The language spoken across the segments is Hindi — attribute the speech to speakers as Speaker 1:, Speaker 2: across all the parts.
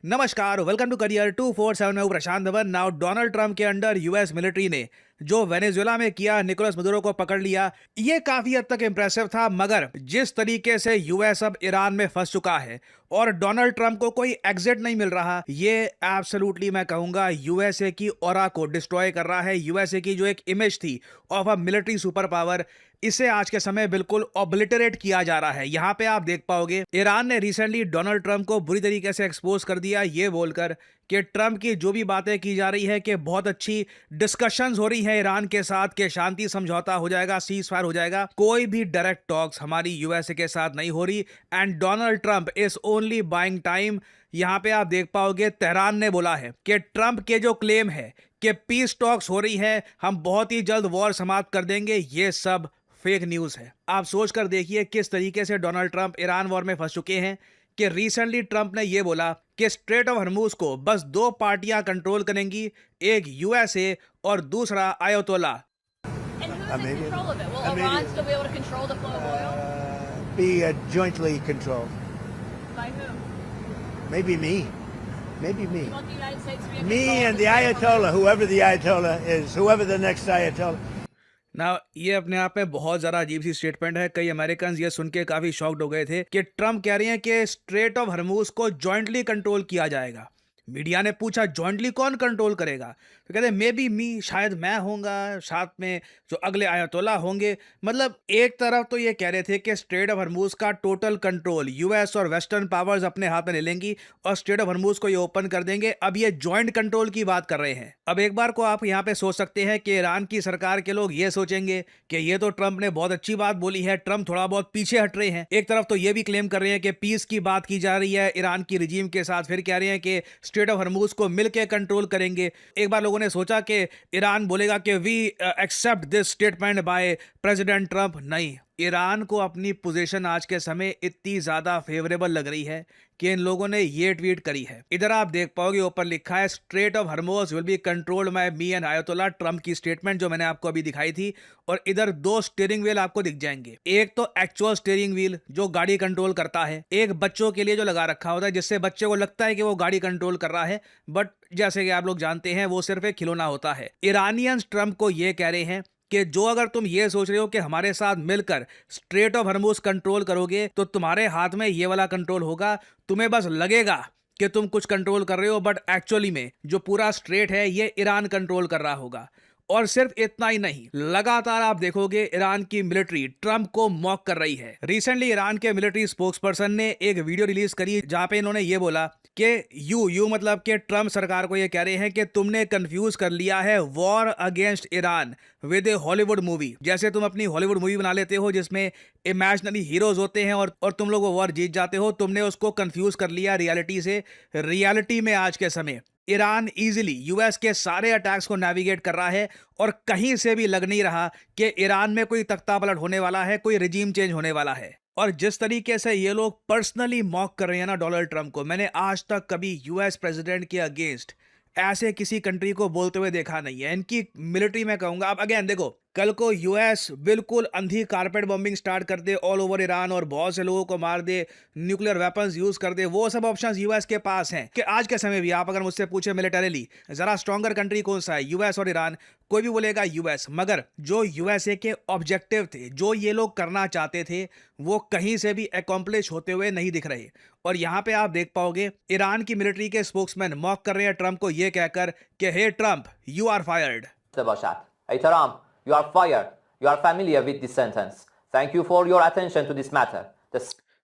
Speaker 1: नमस्कार, वेलकम टू करियर 247 में हूं प्रशांत धवन। नाउ डोनाल्ड ट्रंप के अंडर यूएस मिलिट्री ने जो वेनेजुएला में किया, निकोलस मदुरो को पकड़ लिया, ये काफी हद तक इंप्रेसिव था। मगर जिस तरीके से यूएस अब ईरान में फंस चुका है और डोनाल्ड ट्रंप को कोई एग्जिट नहीं मिल रहा, ये एब्सोल्युटली मैं कहूंगा यूएसए की ऑरा को डिस्ट्रॉय कर रहा है। यूएसए की जो एक इमेज थी of a military super power, इसे आज के समय बिल्कुल ऑब्लिटरेट किया जा रहा है। यहां पे आप देख पाओगे ईरान ने रिसेंटली डोनाल्ड ट्रंप को बुरी तरीके से एक्सपोज कर दिया, ये बोलकर कि ट्रंप की जो भी बातें की जा रही है कि बहुत अच्छी डिस्कशंस हो रही है ईरान के साथ, के शांति समझौता हो जाएगा, सीज फायर हो जाएगा, कोई भी डायरेक्ट टॉक्स हमारी यूएसए के साथ नहीं हो रही। And Donald Trump is only buying time. यहां पे आप देख पाओगे तेहरान ने बोला है कि ट्रंप के जो क्लेम है कि पीस टॉक्स हो रही है, हम बहुत ही जल्द वॉर समाप्त कर देंगे, ये सब फेक न्यूज है। आप सोच कर देखिए किस तरीके से डोनाल्ड ट्रंप ईरान वॉर में फंस चुके हैं कि रिसेंटली ट्रंप ने यह बोला कि स्ट्रेट ऑफ हॉर्मुज को बस दो पार्टियां कंट्रोल करेंगी, एक यूएसए और दूसरा आयतोला।
Speaker 2: And who's in control of it? Will Iran still be able to control the flow of oil?
Speaker 3: Be jointly controlled.
Speaker 2: By who?
Speaker 3: Maybe me. Maybe me.
Speaker 2: You want the United States to be in
Speaker 3: Me
Speaker 2: control
Speaker 3: and
Speaker 2: of
Speaker 3: the
Speaker 2: flow of
Speaker 3: Ayatollah, whoever the Ayatollah is, whoever the next Ayatollah.
Speaker 1: ना ये अपने आप में बहुत ज़्यादा अजीब सी स्टेटमेंट है। कई अमेरिकन ये सुन के काफ़ी शॉक्ड हो गए थे कि ट्रंप कह रहे हैं कि स्ट्रेट ऑफ हॉर्मुज को जॉइंटली कंट्रोल किया जाएगा। मीडिया ने पूछा जॉइंटली कौन कंट्रोल करेगा, तो कहते मे बी मी, शायद मैं होऊंगा, साथ में जो अगले आयतोला होंगे। मतलब एक तरफ तो ये कह रहे थे कि स्ट्रेट ऑफ हॉर्मुज का टोटल कंट्रोल यूएस और वेस्टर्न पावर्स अपने हाथ में ले लेंगी और स्ट्रेट ऑफ हॉर्मुज को ये ओपन कर देंगे। अब ये जॉइंट कंट्रोल की बात कर रहे हैं। अब एक बार को आप यहाँ पे सोच सकते हैं कि ईरान की सरकार के लोग ये सोचेंगे कि ये तो ट्रंप ने बहुत अच्छी बात बोली है, ट्रंप थोड़ा बहुत पीछे हट रहे हैं। एक तरफ तो ये भी क्लेम कर रहे हैं कि पीस की बात की जा रही है ईरान की रिजीम के साथ, फिर कह रहे हैं कि स्ट्रेट ऑफ हॉर्मुज को मिलकर कंट्रोल करेंगे। एक बार लोगों ने सोचा कि ईरान बोलेगा कि we accept this statement by President Trump. नहीं, ईरान को अपनी पोजीशन आज के समय इतनी ज्यादा फेवरेबल लग रही है कि इन लोगों ने ये ट्वीट करी है। इधर आप देख पाओगे ऊपर लिखा है straight of Hormuz will be controlled by me and आयतोला, Trump की स्टेटमेंट जो मैंने आपको अभी दिखाई थी। और इधर दो स्टीयरिंग व्हील आपको दिख जाएंगे, एक तो एक्चुअल स्टीयरिंग व्हील जो गाड़ी कंट्रोल करता है, एक बच्चों के लिए जो लगा रखा होता है जिससे बच्चे को लगता है कि वो गाड़ी कंट्रोल कर रहा है, बट जैसे कि आप लोग जानते हैं वो सिर्फ एक खिलौना होता है। ईरानियंस ट्रंप को ये कह रहे हैं कि जो अगर तुम ये सोच रहे हो कि हमारे साथ मिलकर स्ट्रेट ऑफ हॉर्मुज कंट्रोल करोगे तो तुम्हारे हाथ में ये वाला कंट्रोल होगा, तुम्हें बस लगेगा कि तुम कुछ कंट्रोल कर रहे हो, बट एक्चुअली में जो पूरा स्ट्रेट है ये ईरान कंट्रोल कर रहा होगा। और सिर्फ इतना ही नहीं, लगातार आप देखोगे ईरान की मिलिट्री ट्रंप को मॉक कर रही है। रिसेंटली ईरान के मिलिट्री स्पोक्सपर्सन ने एक वीडियो रिलीज करी जहां पे इन्होंने ये बोला कि यू मतलब कि ट्रंप सरकार को ये कह रहे हैं कि तुमने कंफ्यूज कर लिया है war against Iran with A Hollywood movie. जैसे तुम अपनी हॉलीवुड मूवी बना लेते हो जिसमें इमेजिनरी हीरोज होते हैं और तुम लोग वो वॉर जीत जाते हो, तुमने उसको कंफ्यूज कर लिया रियलिटी से। रियलिटी में आज के समय ईरान इजीली यूएस के सारे अटैक्स को नेविगेट कर रहा है और कहीं से भी लग नहीं रहा कि ईरान में कोई तख्ता पलट होने वाला है, कोई रिजीम चेंज होने वाला है। और जिस तरीके से ये लोग पर्सनली मॉक कर रहे हैं ना डोनाल्ड ट्रंप को, मैंने आज तक कभी यूएस प्रेसिडेंट के अगेंस्ट ऐसे किसी कंट्री को बोलते हुए देखा नहीं है। इनकी मिलिट्री में कहूंगा, अब अगेन देखो, कल को यूएस बिल्कुल अंधी कारपेट बॉम्बिंग स्टार्ट कर दे ऑल ओवर ईरान और बहुत से लोगों को मार दे, न्यूक्लियर वेपन्स यूज कर दे, वो सब ऑप्शंस यूएस के पास हैं। कि आज के समय भी आप अगर मुझसे पूछे मिलिटरीली जरा स्ट्रॉन्गर कंट्री कौन सा है, यूएस और ईरान, कोई भी बोलेगा यूएस। मगर जो यूएसए के ऑब्जेक्टिव थे, जो ये लोग करना चाहते थे, वो कहीं से भी अकॉम्प्लिश होते हुए नहीं दिख रहे। और यहाँ पे आप देख पाओगे ईरान की मिलिट्री के स्पोक्समैन मॉक कर रहे हैं ट्रंप को ये कहकर कि hey Trump, you are fired.
Speaker 4: Hey Trump, you are fired. You are familiar with this sentence. Thank you for your attention to this matter.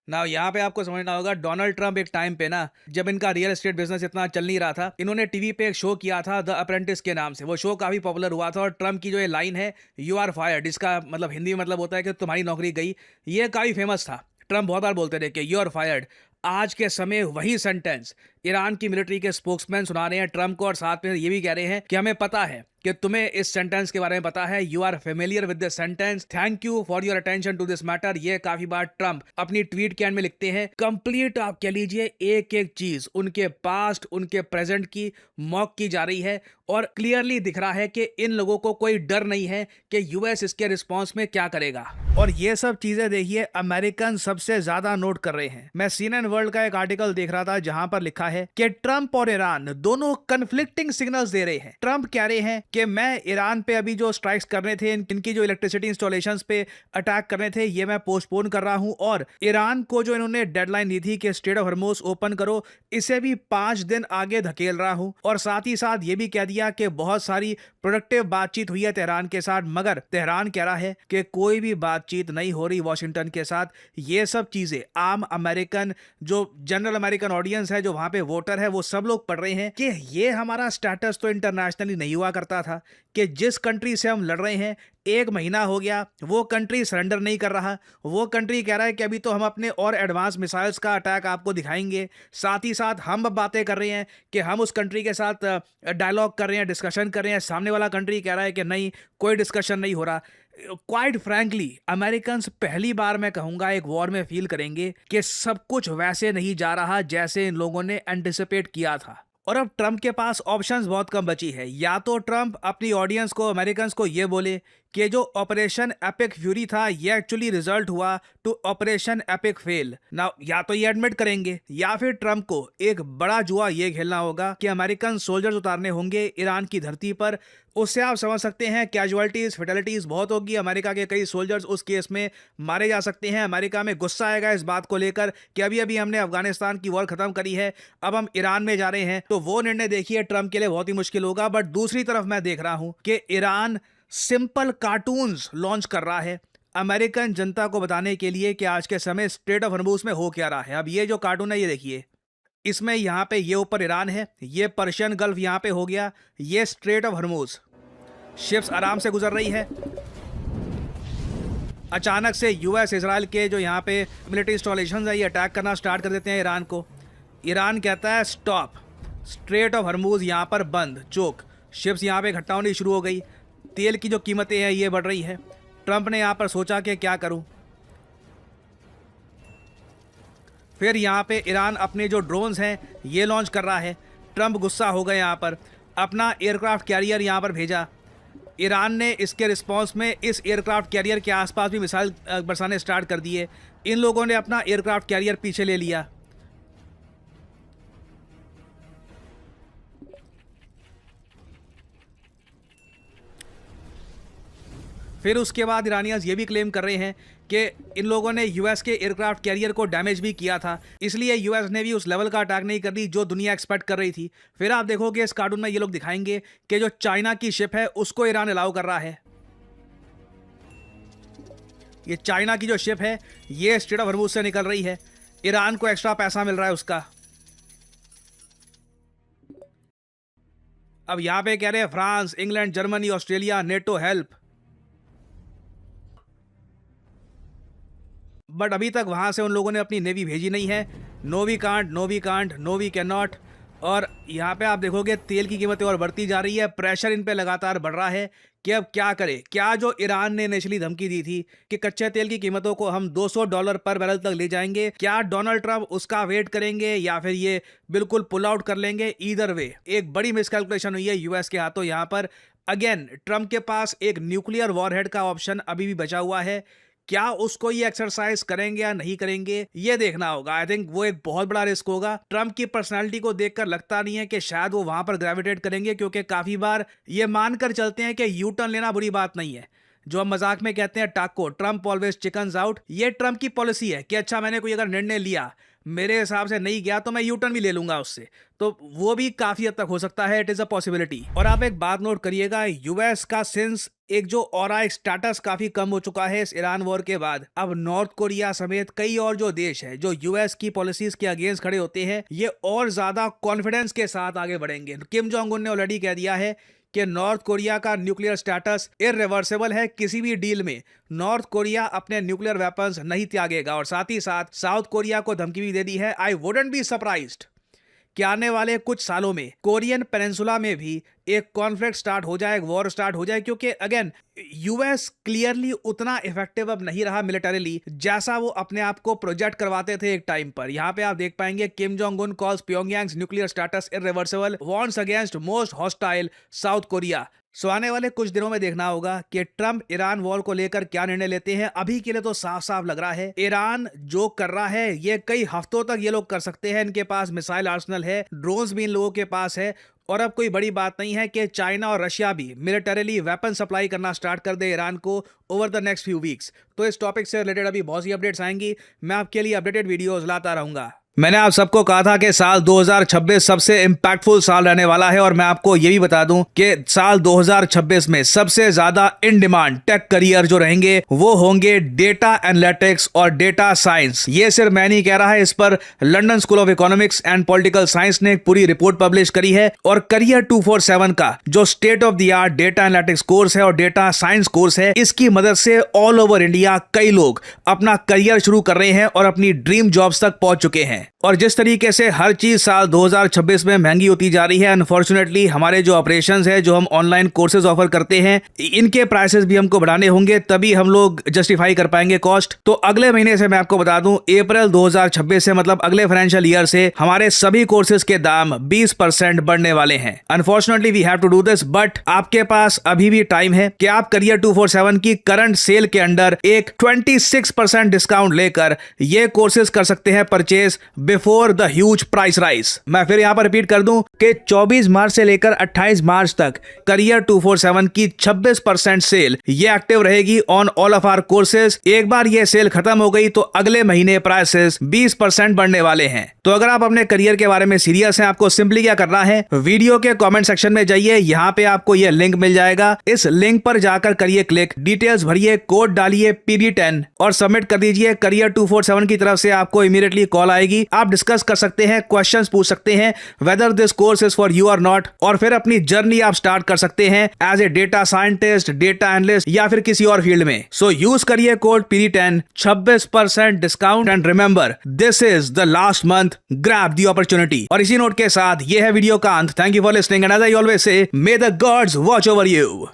Speaker 1: ना यहाँ पे आपको समझना होगा, डोनाल्ड ट्रंप एक टाइम पे ना, जब इनका रियल एस्टेट बिजनेस इतना चल नहीं रहा था, इन्होंने टीवी पे एक शो किया था द अप्रेंटिस के नाम से। वो शो काफी पॉपुलर हुआ था और ट्रंप की जो ये लाइन है यू आर फायर्ड, इसका मतलब हिंदी में मतलब होता है कि तुम्हारी नौकरी गई, ये काफी फेमस था। ट्रंप बहुत बार बोलते थे कि यू आर फायर्ड। आज के समय वही सेंटेंस ईरान की मिलिट्री के स्पोक्समैन सुना रहे हैं ट्रंप को और साथ में ये भी कह रहे हैं कि हमें पता है कि तुम्हें इस सेंटेंस के बारे में पता है, you are familiar with this sentence, thank you for your attention to this matter. ये काफी बार ट्रंप अपनी ट्वीट के एंड में लिखते हैं। कंप्लीट आप कह लीजिए एक एक चीज उनके पास्ट, उनके प्रेजेंट की मॉक की जा रही है और क्लियरली दिख रहा है कि इन लोगों को कोई डर नहीं है कि यूएस इसके रिस्पॉन्स में क्या करेगा। और ये सब चीजें देखिए अमेरिकन सबसे ज्यादा नोट कर रहे हैं। मैं CNN वर्ल्ड का एक आर्टिकल देख रहा था जहां पर लिखा है कि ट्रंप और ईरान दोनों कन्फ्लिक्टिंग सिग्नल्स दे रहे हैं। ट्रंप कह रहे हैं कि मैं ईरान पे अभी जो स्ट्राइक्स करने थे, इनकी जो इलेक्ट्रिसिटी इंस्टॉलेशंस पे अटैक करने थे, ये मैं पोस्टपोन कर रहा हूं, और ईरान को जो इन्होंने डेडलाइन दी थी कि स्ट्रेट ऑफ हॉर्मुज ओपन करो, इसे भी 5 दिन आगे धकेल रहा हूं। और साथ ही साथ ये भी कह दिया कि बहुत सारी प्रोडक्टिव बातचीत हुई है तेहरान के साथ, मगर तेहरान कह रहा है कि कोई भी बातचीत नहीं हो रही वॉशिंगटन के साथ। ये सब चीजें आम अमेरिकन, जो जनरल अमेरिकन ऑडियंस है, जो वहां पे वोटर है, वो सब लोग पढ़ रहे हैं कि ये हमारा स्टेटस तो इंटरनेशनली नहीं हुआ करता था कि जिस कंट्री से हम लड़ रहे हैं 1 महीना हो गया, वो कंट्री सरेंडर नहीं कर रहा, वो कंट्री कह रहा है कि अभी तो हम अपने और एडवांस मिसाइल्स का अटैक आपको दिखाएंगे। साथ ही साथ हम अब बातें कर रहे हैं कि हम उस कंट्री के साथ डायलॉग कर रहे हैं, डिस्कशन कर रहे हैं, सामने वाला कंट्री कह रहा है कि नहीं, कोई डिस्कशन नहीं हो रहा। क्वाइट फ्रैंकली अमेरिकन पहली बार मैं कहूंगा एक वॉर में फील करेंगे कि सब कुछ वैसे नहीं जा रहा जैसे इन लोगों ने एंटिसिपेट किया था। और अब ट्रंप के पास ऑप्शंस बहुत कम बची है। या तो ट्रंप अपनी ऑडियंस को, अमेरिकन को ये बोले कि जो ऑपरेशन एपिक फ्यूरी था ये एक्चुअली रिजल्ट हुआ टू ऑपरेशन एपिक फेल ना, या तो ये एडमिट करेंगे, या फिर ट्रंप को एक बड़ा जुआ ये खेलना होगा कि अमेरिकन सोल्जर्स उतारने होंगे ईरान की धरती पर। उससे आप समझ सकते हैं कैजुअलिटीज, फेटलिटीज बहुत होगी। अमेरिका के कई सोल्जर्स उस केस में मारे जा सकते हैं। अमेरिका में गुस्सा आएगा इस बात को लेकर कि अभी अभी हमने अफगानिस्तान की वॉर खत्म करी है, अब हम ईरान में जा रहे हैं। तो वो निर्णय देखिए ट्रंप के लिए बहुत ही मुश्किल होगा। बट दूसरी तरफ मैं देख रहा हूं कि ईरान सिंपल कार्टून्स लॉन्च कर रहा है अमेरिकन जनता को बताने के लिए कि आज के समय स्ट्रेट ऑफ हॉर्मुज में हो क्या रहा है। अब ये जो कार्टून है ये देखिए, इसमें यहाँ पे ये ऊपर ईरान है, ये पर्शियन गल्फ यहाँ पे हो गया, ये स्ट्रेट ऑफ हॉर्मुज, शिप्स आराम से गुजर रही है। अचानक से यूएस इजराइल के जो यहाँ पे मिलिट्री इंस्टॉलेशन है ये अटैक करना स्टार्ट कर देते हैं ईरान को। ईरान कहता है स्टॉप, स्ट्रेट ऑफ हॉर्मुज यहाँ पर बंद, चोक। शिप्स यहाँ पे इकट्ठा होनी शुरू हो गई। तेल की जो कीमतें हैं ये बढ़ रही है। ट्रंप ने यहाँ पर सोचा कि क्या करूं। फिर यहाँ पे ईरान अपने जो ड्रोन्स हैं ये लॉन्च कर रहा है। ट्रंप गुस्सा हो गए, यहाँ पर अपना एयरक्राफ्ट कैरियर यहाँ पर भेजा। ईरान ने इसके रिस्पांस में इस एयरक्राफ्ट कैरियर के आसपास भी मिसाइल बरसाने स्टार्ट कर दिए। इन लोगों ने अपना एयरक्राफ्ट कैरियर पीछे ले लिया। फिर उसके बाद ईरानियंस ये भी क्लेम कर रहे हैं कि इन लोगों ने यूएस के एयरक्राफ्ट कैरियर को डैमेज भी किया था, इसलिए यूएस ने भी उस लेवल का अटैक नहीं कर दी जो दुनिया एक्सपेक्ट कर रही थी। फिर आप देखोगे इस कार्टून में ये लोग दिखाएंगे कि जो चाइना की शिप है उसको ईरान अलाउ कर रहा है। ये चाइना की जो शिप है ये स्ट्रेट ऑफ हॉर्मुज से निकल रही है, ईरान को एक्स्ट्रा पैसा मिल रहा है उसका। अब यहां पे कह रहे हैं France, England, Germany, Australia, NATO help. But अभी तक वहां से उन लोगों ने अपनी नेवी भेजी नहीं है। No we can't, no we can't, no we can not. और यहाँ पे आप देखोगे तेल की कीमतें और बढ़ती जा रही है, प्रेशर इन पे लगातार बढ़ रहा है कि अब क्या करे। क्या जो ईरान ने इनिशियली धमकी दी थी कि कच्चे तेल की कीमतों को हम $200 पर बैरल तक ले जाएंगे, क्या डोनाल्ड ट्रंप उसका वेट करेंगे या फिर ये बिल्कुल पुल आउट कर लेंगे? ईदर वे एक बड़ी मिसकैलकुलेशन हुई है यूएस के हाथों। यहाँ पर अगेन ट्रंप के पास एक न्यूक्लियर वॉरहेड का ऑप्शन अभी भी बचा हुआ है। क्या उसको ये एक्सरसाइज करेंगे या नहीं करेंगे ये देखना होगा। आई थिंक वो एक बहुत बड़ा रिस्क होगा। ट्रंप की पर्सनालिटी को देखकर लगता नहीं है कि शायद वो वहां पर ग्रेविटेट करेंगे, क्योंकि काफी बार ये मानकर चलते हैं कि यू टर्न लेना बुरी बात नहीं है। जो हम मजाक में कहते हैं टाको, ट्रंप ऑलवेज चिकन्स आउट, ये ट्रंप की पॉलिसी है कि अच्छा मैंने कोई अगर निर्णय लिया, मेरे हिसाब से नहीं गया तो मैं यू टर्न भी ले लूंगा उससे। तो वो भी काफी हद तक हो सकता है, इट इज अ पॉसिबिलिटी। और आप एक बात नोट करिएगा, यूएस का सिंस एक जो ऑरा स्टेटस काफी कम हो चुका है इस ईरान वॉर के बाद। अब नॉर्थ कोरिया समेत कई और जो देश है जो यूएस की पॉलिसीज के अगेंस्ट खड़े होते हैं, ये और ज्यादा कॉन्फिडेंस के साथ आगे बढ़ेंगे। किम जोंग उन ने ऑलरेडी कह दिया है कि नॉर्थ कोरिया का न्यूक्लियर स्टेटस इररिवर्सिबल है। किसी भी डील में नॉर्थ कोरिया अपने न्यूक्लियर वेपन्स नहीं त्यागेगा। और साथ ही साथ साउथ कोरिया को धमकी भी दे दी है। आई वुडंट बी सरप्राइज्ड कि आने वाले कुछ सालों में कोरियन पेनिनसुला में भी एक कॉन्फ्लिक्ट स्टार्ट हो जाए, एक वॉर स्टार्ट हो जाए, क्योंकि अगेन यूएस क्लियरली उतना इफेक्टिव अब नहीं रहा मिलिटरीली जैसा वो अपने आप को प्रोजेक्ट करवाते थे एक टाइम पर। यहाँ पे आप देख पाएंगे Kim Jong Un calls Pyongyang's nuclear status irreversible, warns against most hostile South Korea. So आने वाले कुछ दिनों में देखना होगा कि ट्रम्प ईरान वॉर को लेकर क्या निर्णय लेते हैं। अभी के लिए तो साफ साफ लग रहा है ईरान जो कर रहा है ये कई हफ्तों तक ये लोग कर सकते हैं। इनके पास मिसाइल आर्सेनल है, ड्रोन्स भी इन लोगों के पास है, और अब कोई बड़ी बात नहीं है कि चाइना और रशिया भी मिलिटरीली वेपन सप्लाई करना स्टार्ट कर दे ईरान को over the next few weeks. तो इस टॉपिक से रिलेटेड अभी बहुत सी अपडेट्स आएंगी, मैं आपके लिए अपडेटेड वीडियोस लाता रहूंगा। मैंने आप सबको कहा था कि साल 2026 सबसे इम्पैक्टफुल साल रहने वाला है, और मैं आपको ये भी बता दूं कि साल 2026 में सबसे ज्यादा इन डिमांड टेक करियर जो रहेंगे वो होंगे डेटा एनालिटिक्स और डेटा साइंस। ये सिर्फ मैं नहीं कह रहा है, इस पर London school of economics and political science ने एक पूरी रिपोर्ट पब्लिश करी है। और करियर 247 का जो state of the art data analytics course है और डेटा साइंस कोर्स है, इसकी मदद से ऑल ओवर इंडिया कई लोग अपना करियर शुरू कर रहे हैं और अपनी ड्रीम जॉब्स तक पहुंच चुके हैं। और जिस तरीके से हर चीज साल 2026 में महंगी होती जा रही है, अनफॉर्चुनेटली हमारे जो ऑपरेशंस है, जो हम ऑनलाइन कोर्सेज ऑफर करते हैं, इनके प्राइसेस भी हमको बढ़ाने होंगे, तभी हम लोग जस्टिफाई कर पाएंगे कॉस्ट। तो अगले महीने से मैं आपको बता दूं, अप्रैल 2026 से मतलब अगले फाइनेंशियल ईयर से हमारे सभी कोर्सेज के दाम 20% बढ़ने वाले हैं। Unfortunately we have to do this, but आपके पास अभी भी टाइम है कि आप करियर 247 की करंट सेल के अंडर एक 26% डिस्काउंट लेकर ये कोर्सेज कर सकते हैं purchase before the huge price rise. मैं फिर यहां पर रिपीट कर दूं कि 24 मार्च से लेकर 28 मार्च तक करियर 247 की 26% सेल ये एक्टिव रहेगी on all of our courses. एक बार ये सेल खत्म हो गई तो अगले महीने प्राइसेस 20% बढ़ने वाले हैं। तो अगर आप अपने करियर के बारे में सीरियस हैं, आपको सिंपली क्या करना है, वीडियो के कमेंट सेक्शन में जाइए, यहां पे आपको ये लिंक मिल जाएगा। इस लिंक पर जाकर करिए क्लिक, डिटेल्स भरिए, कोड डालिए PD10 और सबमिट कर दीजिए। करियर 247 की तरफ से आपको इमीडिएटली कॉल आएगी। आप डिस्कस कर सकते हैं, क्वेश्चंस पूछ सकते हैं whether this course is for you और नॉट, और फिर अपनी जर्नी आप स्टार्ट कर सकते हैं as a data scientist, data analyst या फिर किसी और फील्ड में। सो यूज करिए code PD10, 26% discount, and remember this is the last month, grab the opportunity. और इसी नोट के साथ ये है वीडियो का अंत। Thank you for listening and as I always say, may the gods watch over you.